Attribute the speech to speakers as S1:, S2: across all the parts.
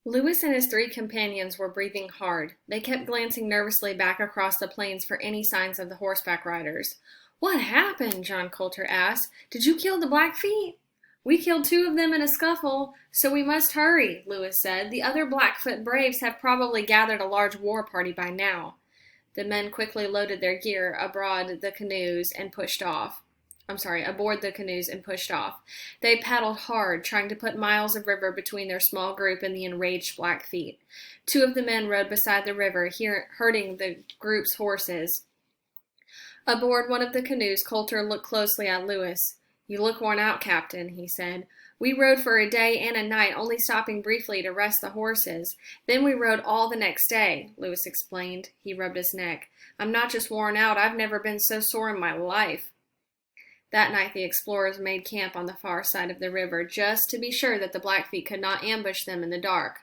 S1: Lewis and his three companions were breathing hard. They kept glancing nervously back across the plains for any signs of the horseback riders. "What happened?" John Coulter asked. "Did you kill the Blackfeet?" "We killed two of them in a scuffle, so we must hurry," Lewis said. "The other Blackfoot braves have probably gathered a large war party by now." The men quickly loaded their gear aboard the canoes and pushed off. They paddled hard, trying to put miles of river between their small group and the enraged Blackfeet. Two of the men rode beside the river, herding the group's horses. Aboard one of the canoes, Coulter looked closely at Lewis. "You look worn out, Captain," he said. "We rode for a day and a night, only stopping briefly to rest the horses. Then we rode all the next day," Lewis explained. He rubbed his neck. "I'm not just worn out, I've never been so sore in my life." That night the explorers made camp on the far side of the river, just to be sure that the Blackfeet could not ambush them in the dark.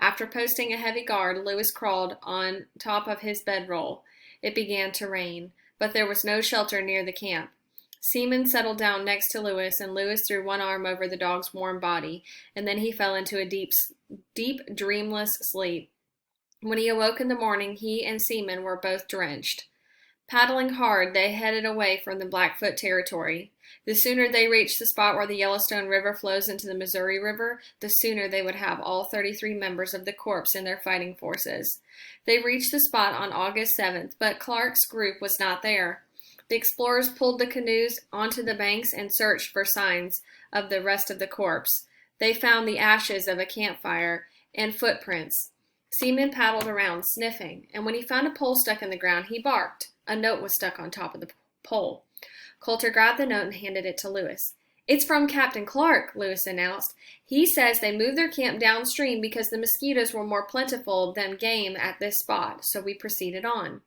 S1: After posting a heavy guard, Lewis crawled on top of his bedroll. It began to rain, but there was no shelter near the camp. Seaman settled down next to Lewis, and Lewis threw one arm over the dog's warm body, and then he fell into a deep, dreamless sleep. When he awoke in the morning, he and Seaman were both drenched. Paddling hard, they headed away from the Blackfoot territory. The sooner they reached the spot where the Yellowstone River flows into the Missouri River, the sooner they would have all 33 members of the Corps in their fighting forces. They reached the spot on August 7th, but Clark's group was not there. The explorers pulled the canoes onto the banks and searched for signs of the rest of the Corps. They found the ashes of a campfire and footprints. Seaman paddled around, sniffing, and when he found a pole stuck in the ground, he barked. A note was stuck on top of the pole. Coulter grabbed the note and handed it to Lewis. "It's from Captain Clark," Lewis announced. "He says they moved their camp downstream because the mosquitoes were more plentiful than game at this spot, so we proceeded on."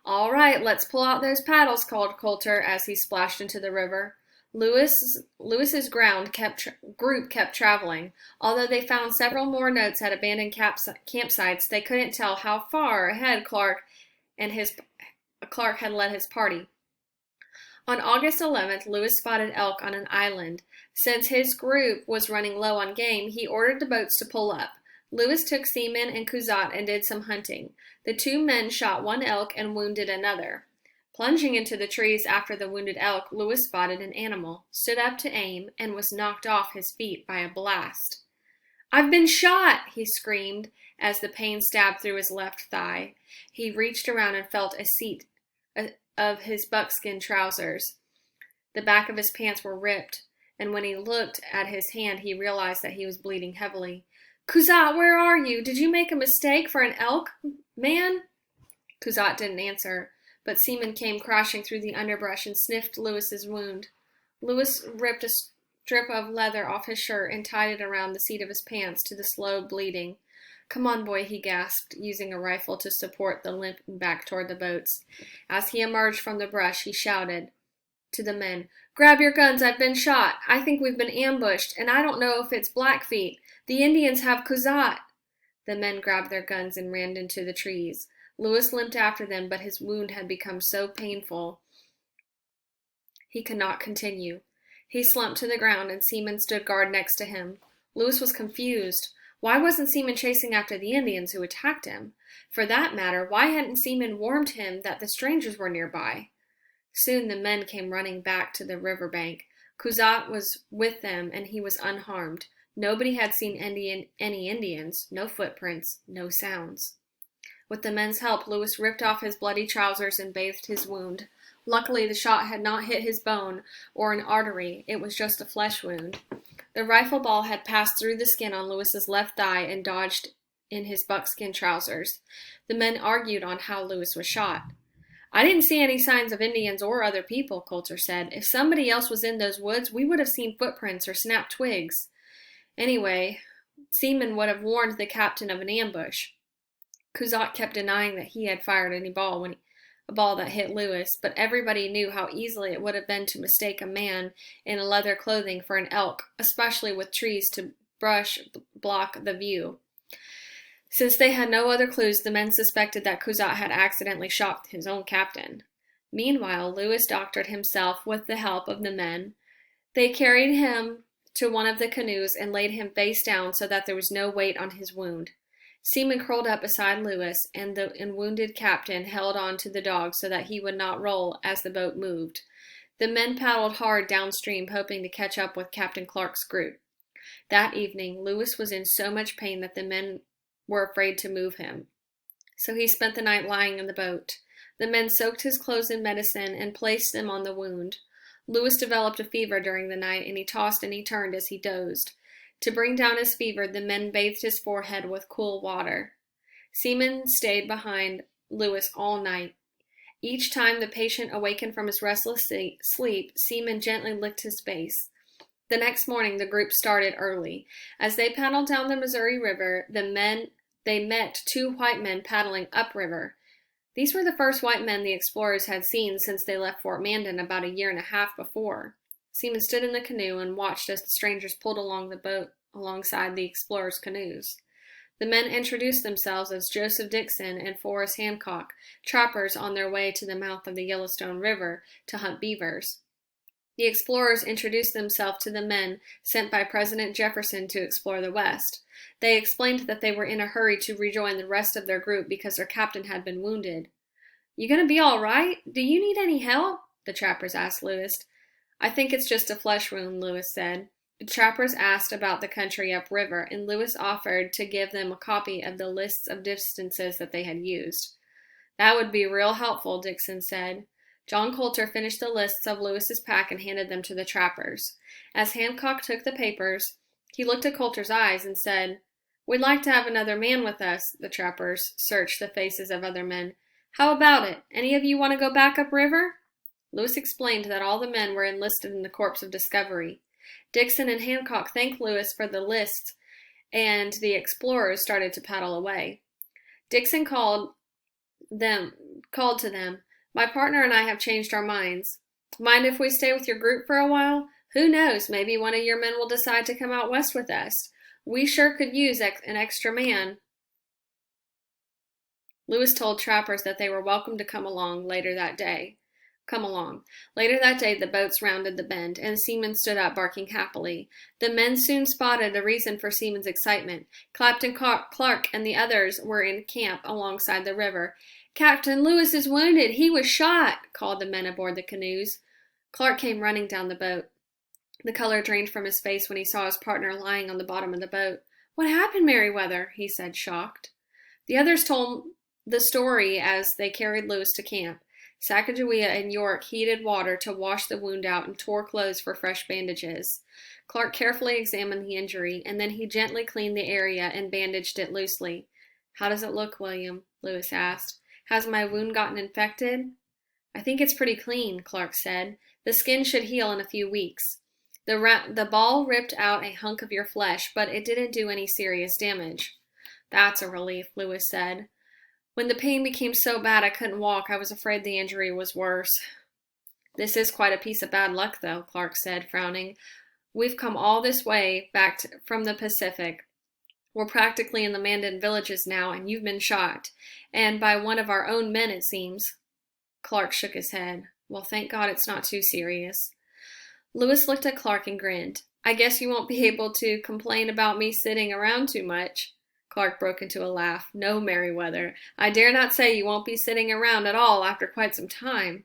S1: "All right, let's pull out those paddles," called Coulter as he splashed into the river. Lewis's group kept traveling. Although they found several more notes at abandoned campsites, they couldn't tell how far ahead Clark had led his party. On August 11th, Lewis spotted elk on an island. Since his group was running low on game, he ordered the boats to pull up. Lewis took Seaman and Kuzat and did some hunting. The two men shot one elk and wounded another. Plunging into the trees after the wounded elk, Lewis spotted an animal, stood up to aim, and was knocked off his feet by a blast. "I've been shot!" he screamed as the pain stabbed through his left thigh. He reached around and felt a seat of his buckskin trousers. The back of his pants were ripped, and when he looked at his hand, he realized that he was bleeding heavily. "Kuzat, where are you? Did you make a mistake for an elk, man?" Kuzat didn't answer, but Seaman came crashing through the underbrush and sniffed Lewis's wound. Lewis ripped a strip of leather off his shirt and tied it around the seat of his pants to the slow bleeding. "Come on, boy," he gasped, using a rifle to support the limp back toward the boats. As he emerged from the brush, he shouted to the men, "Grab your guns, I've been shot. I think we've been ambushed, and I don't know if it's Blackfeet. The Indians have Kuzat." The men grabbed their guns and ran into the trees. Lewis limped after them, but his wound had become so painful he could not continue. He slumped to the ground, and Seaman stood guard next to him. Lewis was confused. Why wasn't Seaman chasing after the Indians who attacked him? For that matter, why hadn't Seaman warned him that the strangers were nearby? Soon the men came running back to the river bank. Kuzat was with them, and he was unharmed. Nobody had seen any Indians, no footprints, no sounds. With the men's help, Lewis ripped off his bloody trousers and bathed his wound. Luckily, the shot had not hit his bone or an artery. It was just a flesh wound. The rifle ball had passed through the skin on Lewis's left thigh and dodged in his buckskin trousers. The men argued on how Lewis was shot. "I didn't see any signs of Indians or other people," Coulter said. "If somebody else was in those woods, we would have seen footprints or snapped twigs. Anyway, Seaman would have warned the captain of an ambush." Kuzat kept denying that he had fired any ball a ball that hit Lewis, but everybody knew how easily it would have been to mistake a man in leather clothing for an elk, especially with trees to block the view. Since they had no other clues, the men suspected that Kuzat had accidentally shot his own captain. Meanwhile, Lewis doctored himself with the help of the men. They carried him to one of the canoes and laid him face down so that there was no weight on his wound. Seaman curled up beside Lewis, and the wounded captain held on to the dog so that he would not roll as the boat moved. The men paddled hard downstream, hoping to catch up with Captain Clark's group. That evening, Lewis was in so much pain that the men were afraid to move him. So he spent the night lying in the boat. The men soaked his clothes in medicine and placed them on the wound. Lewis developed a fever during the night, and he tossed and he turned as he dozed. To bring down his fever, the men bathed his forehead with cool water. Seaman stayed behind Lewis all night. Each time the patient awakened from his restless sleep, Seaman gently licked his face. The next morning, the group started early. As they paddled down the Missouri River, they met two white men paddling upriver. These were the first white men the explorers had seen since they left Fort Mandan about a year and a half before. Seaman stood in the canoe and watched as the strangers pulled along the boat alongside the explorers' canoes. The men introduced themselves as Joseph Dixon and Forrest Hancock, trappers on their way to the mouth of the Yellowstone River to hunt beavers. The explorers introduced themselves to the men sent by President Jefferson to explore the West. They explained that they were in a hurry to rejoin the rest of their group because their captain had been wounded. "You gonna be all right? Do you need any help?" the trappers asked Lewis. "I think it's just a flesh wound," Lewis said. The trappers asked about the country upriver, and Lewis offered to give them a copy of the lists of distances that they had used. "That would be real helpful," Dixon said. John Coulter finished the lists of Lewis's pack and handed them to the trappers. As Hancock took the papers, he looked at Coulter's eyes and said, "We'd like to have another man with us." The trappers searched the faces of other men. "How about it? Any of you want to go back upriver?" Lewis explained that all the men were enlisted in the Corps of Discovery. Dixon and Hancock thanked Lewis for the lists, and the explorers started to paddle away. Dixon called to them, "My partner and I have changed our minds. Mind if we stay with your group for a while? Who knows, maybe one of your men will decide to come out west with us. We sure could use an extra man." Lewis told trappers that they were welcome to come along. Later that day, the boats rounded the bend, and Seaman stood up, barking happily. The men soon spotted the reason for Seaman's excitement. Captain Clark and the others were in camp alongside the river. "Captain Lewis is wounded. He was shot," called the men aboard the canoes. Clark came running down the boat. The color drained from his face when he saw his partner lying on the bottom of the boat. "What happened, Meriwether?" he said, shocked. The others told the story as they carried Lewis to camp. Sacagawea and York heated water to wash the wound out and tore clothes for fresh bandages. Clark carefully examined the injury, and then he gently cleaned the area and bandaged it loosely. "How does it look, William?" Lewis asked. "Has my wound gotten infected?" "I think it's pretty clean," Clark said. "The skin should heal in a few weeks. The ball ripped out a hunk of your flesh, but it didn't do any serious damage." "That's a relief," Lewis said. "When the pain became so bad I couldn't walk, I was afraid the injury was worse." "This is quite a piece of bad luck, though," Clark said, frowning. "We've come all this way back from the Pacific. We're practically in the Mandan villages now, and you've been shot. And by one of our own men, it seems." Clark shook his head. "Well, thank God it's not too serious." Lewis looked at Clark and grinned. "I guess you won't be able to complain about me sitting around too much." Clark broke into a laugh. "No, Meriwether, I dare not say you won't be sitting around at all after quite some time."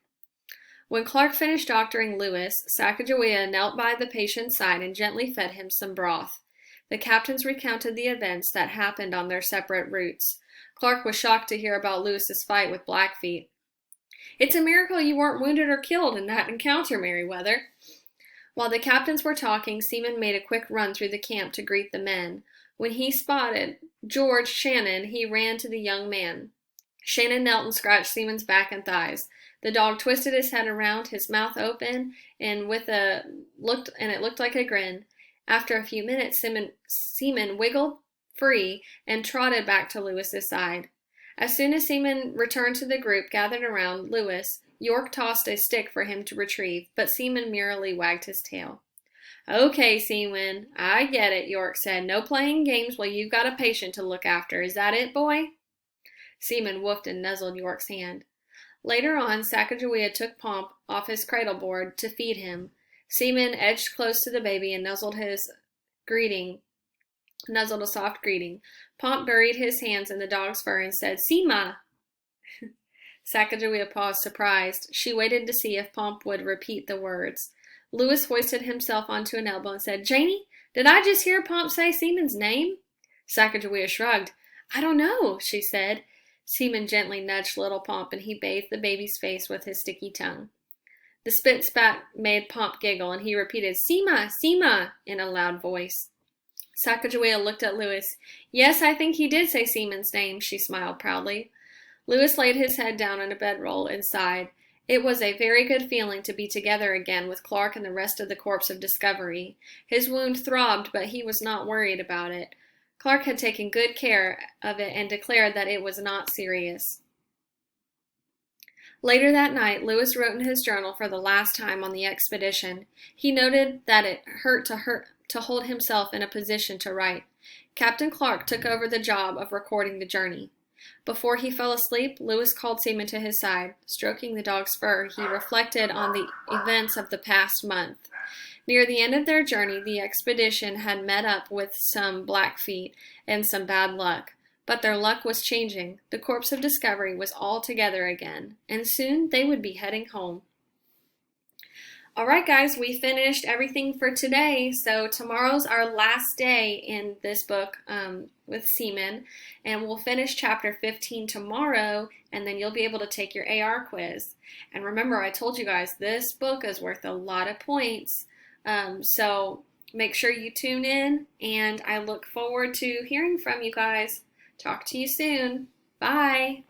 S1: When Clark finished doctoring Lewis, Sacagawea knelt by the patient's side and gently fed him some broth. The captains recounted the events that happened on their separate routes. Clark was shocked to hear about Lewis's fight with Blackfeet. "It's a miracle you weren't wounded or killed in that encounter, Meriwether." While the captains were talking, Seaman made a quick run through the camp to greet the men. When he spotted George Shannon, he ran to the young man. Shannon knelt and scratched Seaman's back and thighs. The dog twisted his head around, his mouth open, and it looked like a grin. After a few minutes, Seaman wiggled free and trotted back to Lewis's side. As soon as Seaman returned to the group gathered around Lewis, York tossed a stick for him to retrieve, but Seaman merely wagged his tail. "Okay, Seaman, I get it," York said. "No playing games while you've got a patient to look after. Is that it, boy?" Seaman woofed and nuzzled York's hand. Later on, Sacagawea took Pomp off his cradle board to feed him. Seaman edged close to the baby and nuzzled a soft greeting. Pomp buried his hands in the dog's fur and said, Seema! Sacagawea paused, surprised. She waited to see if Pomp would repeat the words. Louis hoisted himself onto an elbow and said, Janie, did I just hear Pomp say Seaman's name? Sacagawea shrugged. I don't know, she said. Seaman gently nudged little Pomp, and he bathed the baby's face with his sticky tongue. The spit spat made Pomp giggle, and he repeated, Seema, Seema, in a loud voice. Sacagawea looked at Louis. Yes, I think he did say Seaman's name, she smiled proudly. Louis laid his head down on a bedroll and sighed. It was a very good feeling to be together again with Clark and the rest of the Corps of Discovery. His wound throbbed, but he was not worried about it. Clark had taken good care of it and declared that it was not serious. Later that night, Louis wrote in his journal for the last time on the expedition. He noted that it hurt to hold himself in a position to write. Captain Clark took over the job of recording the journey. Before he fell asleep, Louis called Seaman to his side. Stroking the dog's fur, he reflected on the events of the past month. Near the end of their journey, the expedition had met up with some Blackfeet and some bad luck. But their luck was changing. The Corps of Discovery was all together again, and soon they would be heading home. All right, guys, we finished everything for today. So tomorrow's our last day in this book with Seaman, and we'll finish chapter 15 tomorrow, and then you'll be able to take your AR quiz. And remember, I told you guys, this book is worth a lot of points. So make sure you tune in, and I look forward to hearing from you guys. Talk to you soon. Bye.